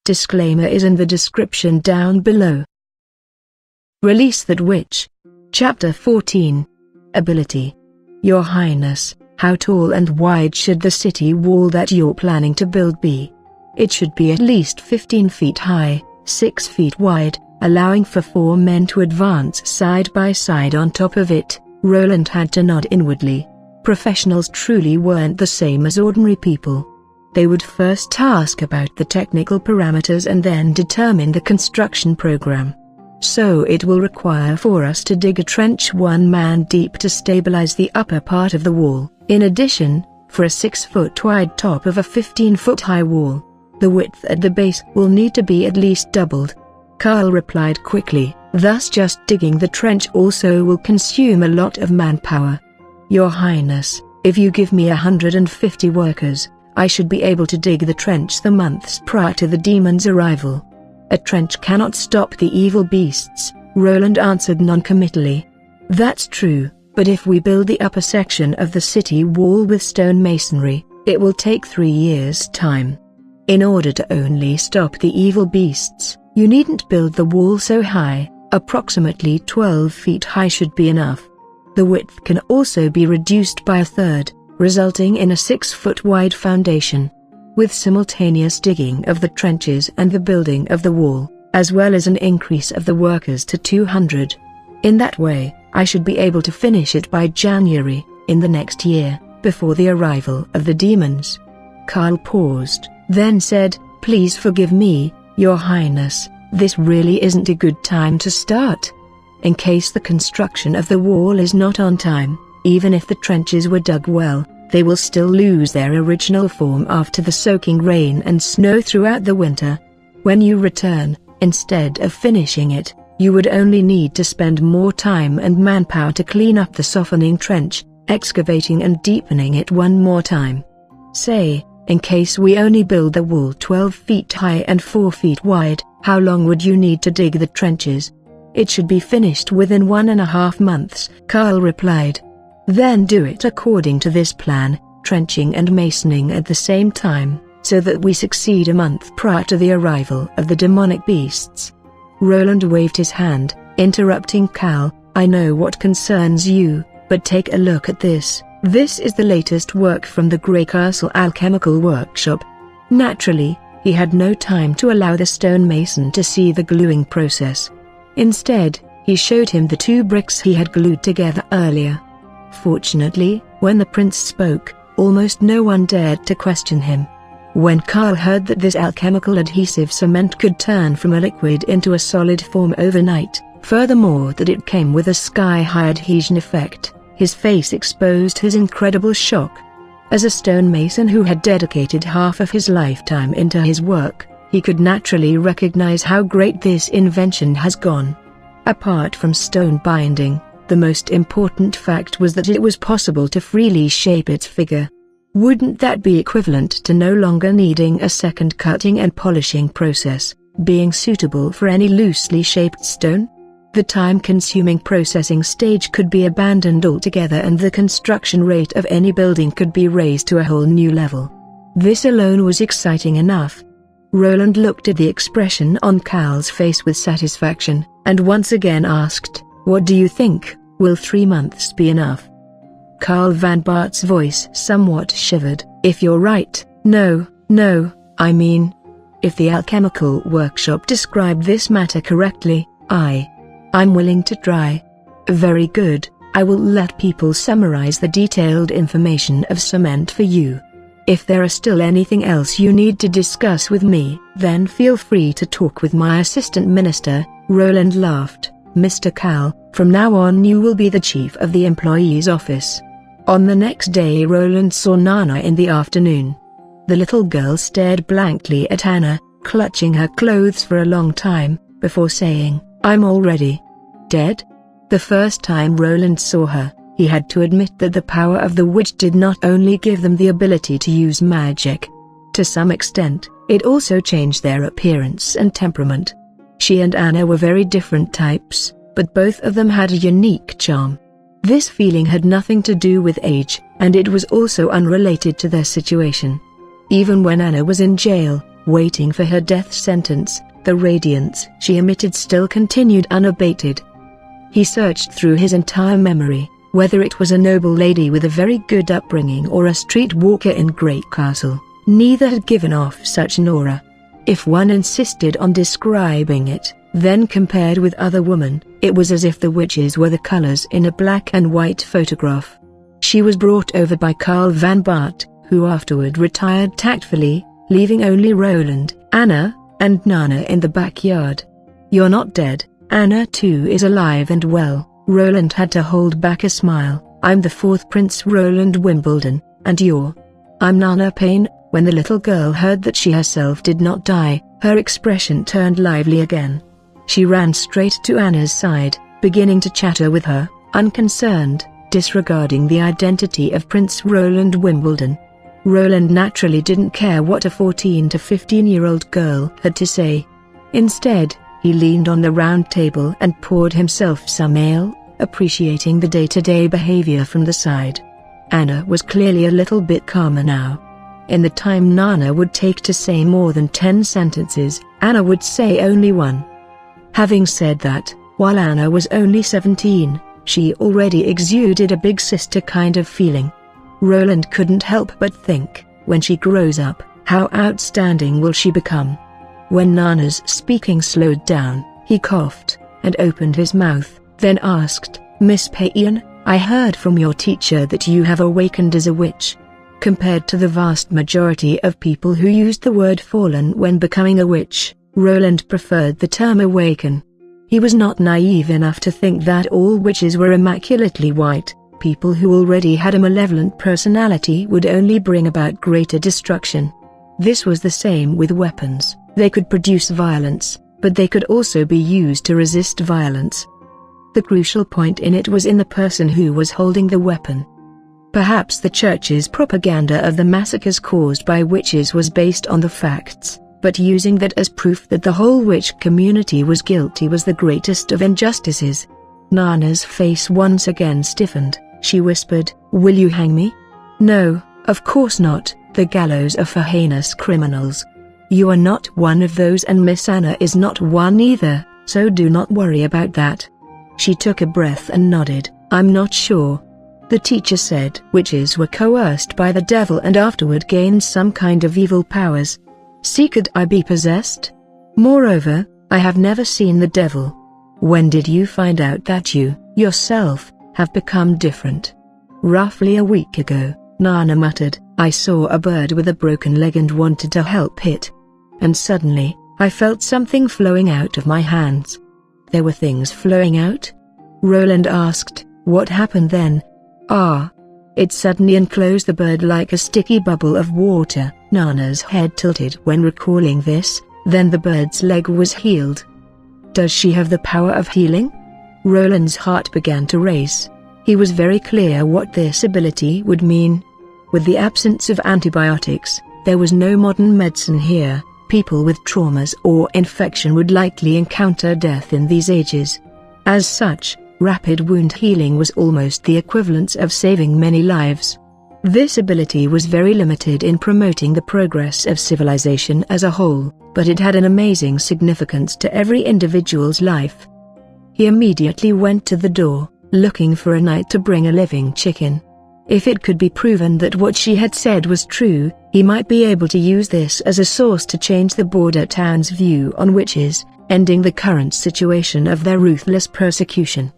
Disclaimer is in the description down below. Release that witch. Chapter 14. Ability. Your Highness, how tall and wide should the city wall that you're planning to build be? It should be at least 15 feet high, 6 feet wide, allowing for 4 men to advance side by side on top of it. Roland had to nod inwardly. Professionals truly weren't the same as ordinary people. They would first ask about the technical parameters and then determine the construction program. So it will require for us to dig a trench 1 man deep to stabilize the upper part of the wall. In addition, for a 6-foot wide top of a 15-foot high wall, the width at the base will need to be at least doubled. Carl replied quickly, thus just digging the trench also will consume a lot of manpower. Your Highness, if you give me 150 workers, I should be able to dig the trench the months prior to the demon's arrival. A trench cannot stop the evil beasts, Roland answered non-committally. That's true, but if we build the upper section of the city wall with stone masonry, it will take 3 years' time. In order to only stop the evil beasts, you needn't build the wall so high, approximately 12 feet high should be enough. The width can also be reduced by a third, resulting in a 6-foot wide foundation. With simultaneous digging of the trenches and the building of the wall, as well as an increase of the workers to 200. In that way, I should be able to finish it by January, in the next year, before the arrival of the demons. Carl paused, then said, Please forgive me, Your Highness, this really isn't a good time to start. In case the construction of the wall is not on time, even if the trenches were dug well, they will still lose their original form after the soaking rain and snow throughout the winter. When you return, instead of finishing it, you would only need to spend more time and manpower to clean up the softening trench, excavating and deepening it one more time. Say, in case we only build the wall 12 feet high and 4 feet wide, how long would you need to dig the trenches? It should be finished within 1.5 months, Carl replied. Then do it according to this plan, trenching and masoning at the same time, so that we succeed a month prior to the arrival of the demonic beasts. Roland waved his hand, interrupting Cal, I know what concerns you, but take a look at this. This is the latest work from the Grey Castle Alchemical Workshop. Naturally, he had no time to allow the stonemason to see the gluing process. Instead, he showed him the 2 bricks he had glued together earlier. Fortunately, when the prince spoke, almost no one dared to question him. When Carl heard that this alchemical adhesive cement could turn from a liquid into a solid form overnight, furthermore that it came with a sky-high adhesion effect, his face exposed his incredible shock. As a stonemason who had dedicated half of his lifetime into his work, he could naturally recognize how great this invention has gone. Apart from stone binding, the most important fact was that it was possible to freely shape its figure. Wouldn't that be equivalent to no longer needing a second cutting and polishing process, being suitable for any loosely shaped stone? The time-consuming processing stage could be abandoned altogether and the construction rate of any building could be raised to a whole new level. This alone was exciting enough. Roland looked at the expression on Cal's face with satisfaction, and once again asked, What do you think, will 3 months be enough? Carl Van Bart's voice somewhat shivered. If you're right, no, I mean, if the alchemical workshop described this matter correctly, I'm willing to try. Very good, I will let people summarize the detailed information of cement for you. If there is still anything else you need to discuss with me, then feel free to talk with my assistant minister. Roland laughed. Mr. Cal, from now on you will be the chief of the employee's office. On the next day Roland saw Nana in the afternoon. The little girl stared blankly at Anna, clutching her clothes for a long time, before saying, I'm already dead? The first time Roland saw her, he had to admit that the power of the witch did not only give them the ability to use magic. To some extent, it also changed their appearance and temperament. She and Anna were very different types, but both of them had a unique charm. This feeling had nothing to do with age, and it was also unrelated to their situation. Even when Anna was in jail, waiting for her death sentence. The radiance she emitted still continued unabated. He searched through his entire memory, whether it was a noble lady with a very good upbringing or a streetwalker in Great Castle. Neither had given off such an aura. If one insisted on describing it, then compared with other women, it was as if the witches were the colors in a black and white photograph. She was brought over by Karl van Bart, who afterward retired tactfully, leaving only Roland, Anna, and Nana in the backyard. "You're not dead. Anna too is alive and well." Roland had to hold back a smile. "I'm the fourth Prince Roland Wimbledon, and you're..." "I'm Nana Payne." When the little girl heard that she herself did not die, her expression turned lively again. She ran straight to Anna's side, beginning to chatter with her, unconcerned, disregarding the identity of Prince Roland Wimbledon. Roland naturally didn't care what a 14 to 15-year-old girl had to say. Instead, he leaned on the round table and poured himself some ale, appreciating the day-to-day behavior from the side. Anna was clearly a little bit calmer now. In the time Nana would take to say more than 10 sentences, Anna would say only one. Having said that, while Anna was only 17, she already exuded a big sister kind of feeling. Roland couldn't help but think, when she grows up, how outstanding will she become? When Nana's speaking slowed down, he coughed, and opened his mouth, then asked, "Miss Payne, I heard from your teacher that you have awakened as a witch." Compared to the vast majority of people who used the word fallen when becoming a witch, Roland preferred the term awaken. He was not naive enough to think that all witches were immaculately white. People who already had a malevolent personality would only bring about greater destruction. This was the same with weapons. They could produce violence, but they could also be used to resist violence. The crucial point in it was in the person who was holding the weapon. Perhaps the Church's propaganda of the massacres caused by witches was based on the facts, but using that as proof that the whole witch community was guilty was the greatest of injustices. Nana's face once again stiffened. She whispered, "Will you hang me?" "No, of course not. The gallows are for heinous criminals. You are not one of those, and Miss Anna is not one either, so do not worry about that." She took a breath and nodded. "I'm not sure." The teacher said witches were coerced by the devil and afterward gained some kind of evil powers. "See, could I be possessed? Moreover, I have never seen the devil." "When did you find out that you, yourself, have become different?" "Roughly a week ago," Nana muttered. "I saw a bird with a broken leg and wanted to help it. And suddenly, I felt something flowing out of my hands." "There were things flowing out?" Roland asked. "What happened then?" It suddenly enclosed the bird like a sticky bubble of water." Nana's head tilted when recalling this. "Then the bird's leg was healed." "Does she have the power of healing?" Roland's heart began to race. He was very clear what this ability would mean. With the absence of antibiotics, there was no modern medicine here. People with traumas or infection would likely encounter death in these ages. As such, rapid wound healing was almost the equivalent of saving many lives. This ability was very limited in promoting the progress of civilization as a whole, but it had an amazing significance to every individual's life. He immediately went to the door, looking for a night to bring a living chicken. If it could be proven that what she had said was true, he might be able to use this as a source to change the border town's view on witches, ending the current situation of their ruthless persecution.